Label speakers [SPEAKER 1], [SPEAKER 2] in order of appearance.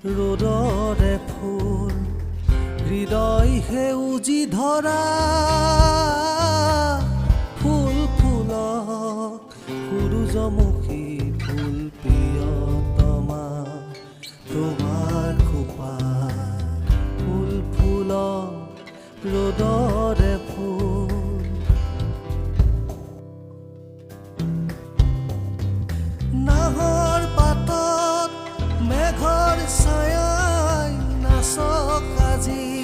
[SPEAKER 1] ৰ'দৰে ফুল হৃদয় সেউজী ধৰা ফুল ফুলক সূৰুযমুখী ফুল প্ৰিয়তমা তোমাৰ খোপা ফুল ফুলক ৰ'দৰে ফুল নাহৰ পাতত মেঘৰ ছায়াই নাচক আজি